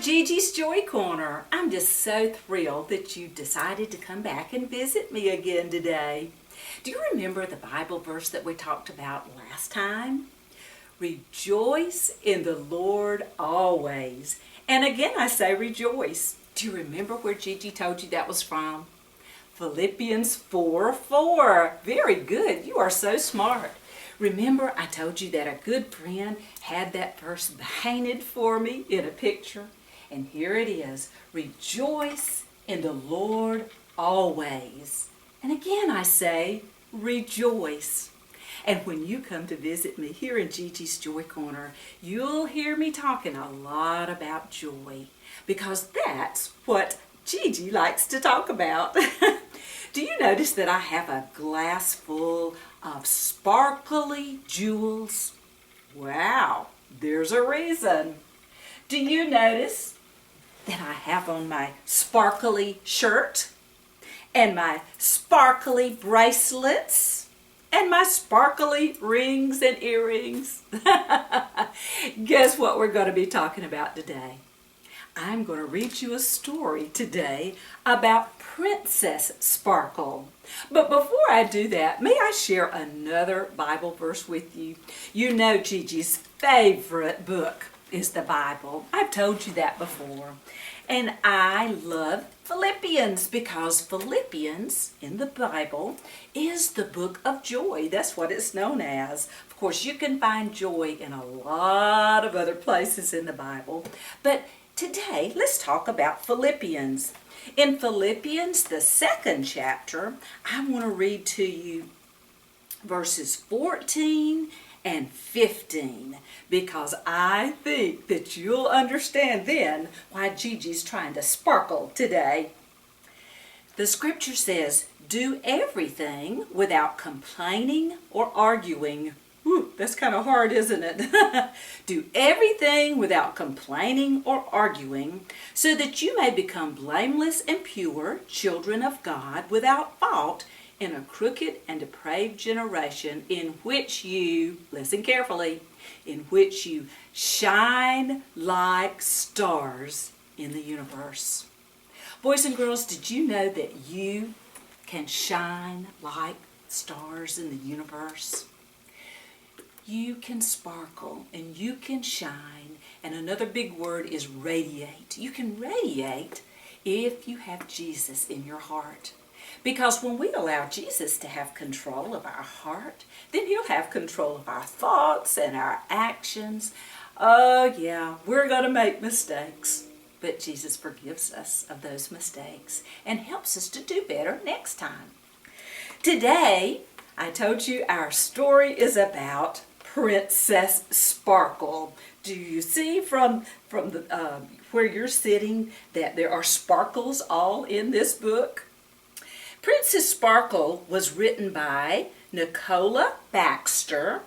Gigi's Joy Corner. I'm just so thrilled that you decided to come back and visit me again today. Do you remember the Bible verse that we talked about last time? Rejoice in the Lord always. And again I say rejoice. Do you remember where Gigi told you that was from? Philippians 4:4. Very good. You are so smart. Remember I told you that a good friend had that verse painted for me in a picture? And here it is. Rejoice in the Lord always. And again I say rejoice. And when you come to visit me here in Gigi's Joy Corner, you'll hear me talking a lot about joy, because that's what Gigi likes to talk about. Do you notice that I have a glass full of sparkly jewels? Wow, there's a reason. Do you notice that I have on my sparkly shirt and my sparkly bracelets and my sparkly rings and earrings? Guess what we're going to be talking about today? I'm going to read you a story today about Princess Sparkle. But before I do that, may I share another Bible verse with you? You know Gigi's favorite book is the Bible. I've told you that before. And I love Philippians because Philippians in the Bible is the book of joy. That's what it's known as. Of course, you can find joy in a lot of other places in the Bible. But today, let's talk about Philippians. In Philippians, the second chapter, I want to read to you verses 14 and 15, because I think that you'll understand then why Gigi's trying to sparkle today. The scripture says, do everything without complaining or arguing. Ooh, that's kind of hard, isn't it? Do everything without complaining or arguing, so that you may become blameless and pure, children of God, without fault, in a crooked and depraved generation, in which you, listen carefully, in which you shine like stars in the universe. Boys and girls, did you know that you can shine like stars in the universe? You can sparkle and you can shine, and another big word is radiate. You can radiate if you have Jesus in your heart. Because when we allow Jesus to have control of our heart, then he'll have control of our thoughts and our actions. Oh yeah, we're going to make mistakes, but Jesus forgives us of those mistakes and helps us to do better next time. Today, I told you our story is about Princess Sparkle. Do you see from the where you're sitting that there are sparkles all in this book? Princess Sparkle was written by Nicola Baxter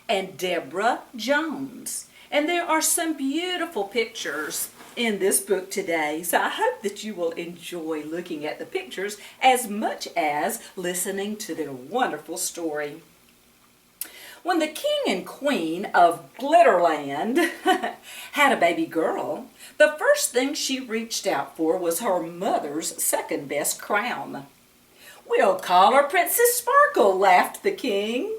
and Deborah Jones. And there are some beautiful pictures in this book today, so I hope that you will enjoy looking at the pictures as much as listening to their wonderful story. When the king and queen of Glitterland had a baby girl, the first thing she reached out for was her mother's second best crown. We'll call her Princess Sparkle, laughed the king.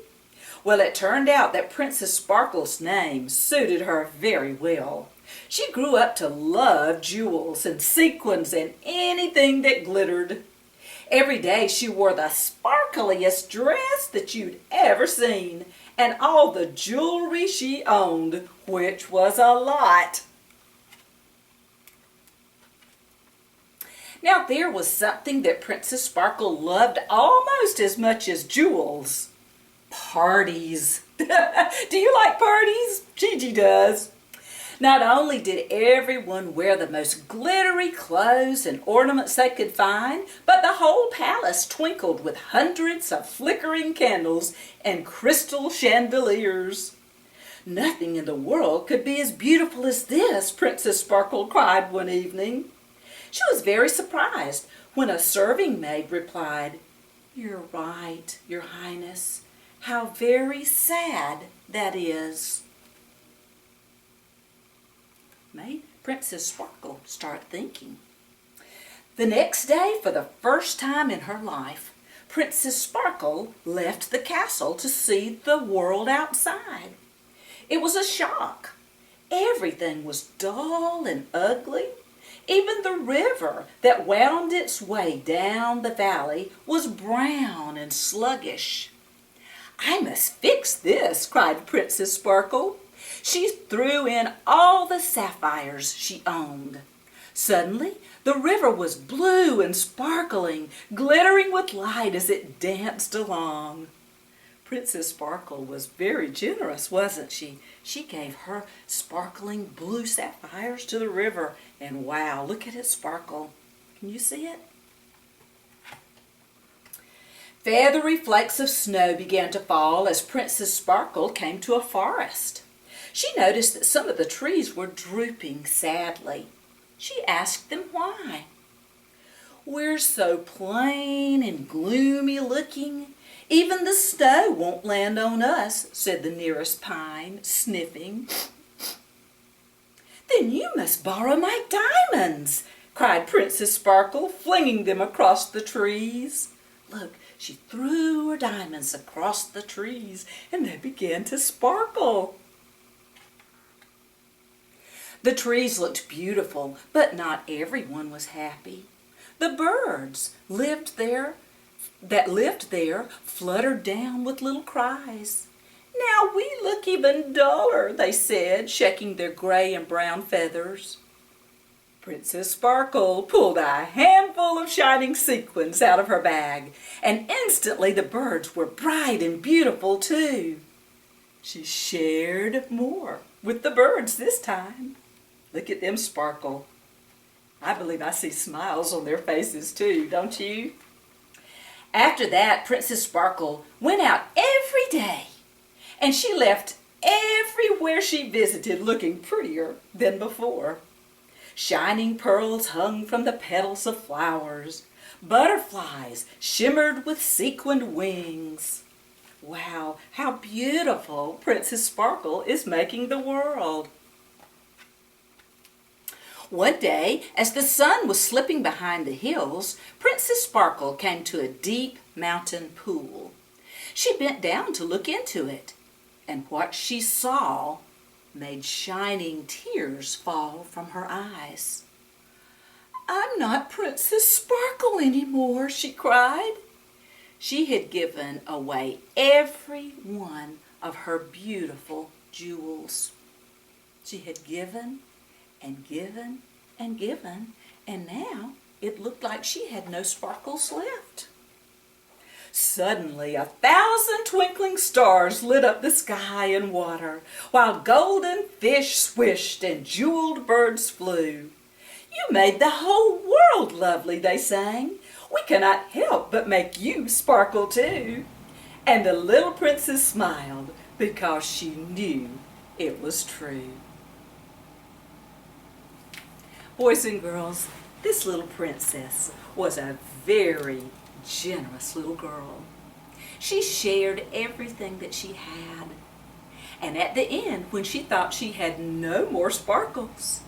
Well, it turned out that Princess Sparkle's name suited her very well. She grew up to love jewels and sequins and anything that glittered. Every day she wore the sparkliest dress that you'd ever seen, and all the jewelry she owned, which was a lot. Now there was something that Princess Sparkle loved almost as much as jewels. Parties. Do you like parties? Gigi does. Not only did everyone wear the most glittery clothes and ornaments they could find, but the whole palace twinkled with hundreds of flickering candles and crystal chandeliers. Nothing in the world could be as beautiful as this, Princess Sparkle cried one evening. She was very surprised when a serving maid replied, "You're right, Your Highness. How very sad that is." Princess Sparkle start thinking. The next day, for the first time in her life, Princess Sparkle left the castle to see the world outside. It was a shock. Everything was dull and ugly. Even the river that wound its way down the valley was brown and sluggish. "I must fix this," cried Princess Sparkle. She threw in all the sapphires she owned. Suddenly, the river was blue and sparkling, glittering with light as it danced along. Princess Sparkle was very generous, wasn't she? She gave her sparkling blue sapphires to the river, and wow, look at it sparkle. Can you see it? Feathery flakes of snow began to fall as Princess Sparkle came to a forest. She noticed that some of the trees were drooping sadly. She asked them why. "We're so plain and gloomy looking. Even the snow won't land on us," said the nearest pine, sniffing. "Then you must borrow my diamonds," cried Princess Sparkle, flinging them across the trees. Look, she threw her diamonds across the trees, and they began to sparkle. The trees looked beautiful, but not everyone was happy. The birds that lived there fluttered down with little cries. "Now we look even duller," they said, shaking their gray and brown feathers. Princess Sparkle pulled a handful of shining sequins out of her bag, and instantly the birds were bright and beautiful too. She shared more with the birds this time. Look at them sparkle. I believe I see smiles on their faces too, don't you? After that, Princess Sparkle went out every day, and she left everywhere she visited looking prettier than before. Shining pearls hung from the petals of flowers. Butterflies shimmered with sequined wings. Wow, how beautiful Princess Sparkle is making the world. One day, as the sun was slipping behind the hills, Princess Sparkle came to a deep mountain pool. She bent down to look into it, and what she saw made shining tears fall from her eyes. "I'm not Princess Sparkle anymore," she cried. She had given away every one of her beautiful jewels. She had given and given and given, and now it looked like she had no sparkles left. Suddenly 1,000 twinkling stars lit up the sky and water, while golden fish swished and jeweled birds flew. "You made the whole world lovely," they sang. "We cannot help but make you sparkle too." And the little princess smiled because she knew it was true. Boys and girls, this little princess was a very generous little girl. She shared everything that she had. And at the end, when she thought she had no more sparkles,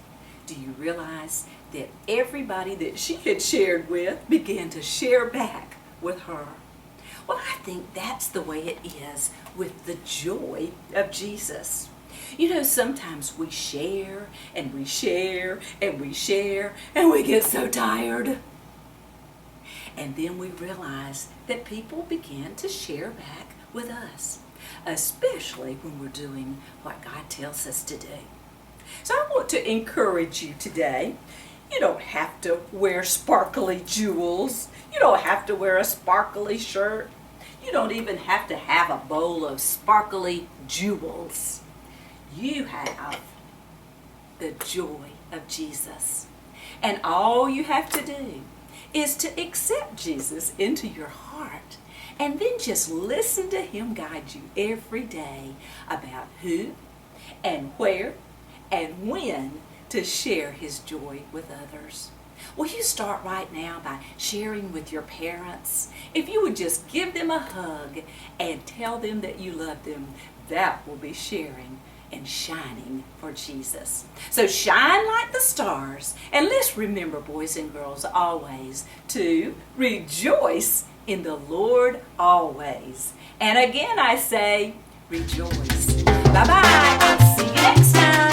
do you realize that everybody that she had shared with began to share back with her? Well, I think that's the way it is with the joy of Jesus. You know, sometimes we share and we share and we share and we get so tired. And then we realize that people begin to share back with us, especially when we're doing what God tells us to do. So I want to encourage you today. You don't have to wear sparkly jewels. You don't have to wear a sparkly shirt. You don't even have to have a bowl of sparkly jewels. You have the joy of Jesus. And all you have to do is to accept Jesus into your heart and then just listen to Him guide you every day about who and where and when to share His joy with others. Will you start right now by sharing with your parents? If you would just give them a hug and tell them that you love them, that will be sharing and shining for Jesus. So shine like the stars, and let's remember, boys and girls, always to rejoice in the Lord always. And again I say, rejoice. Bye-bye. I'll see you next time.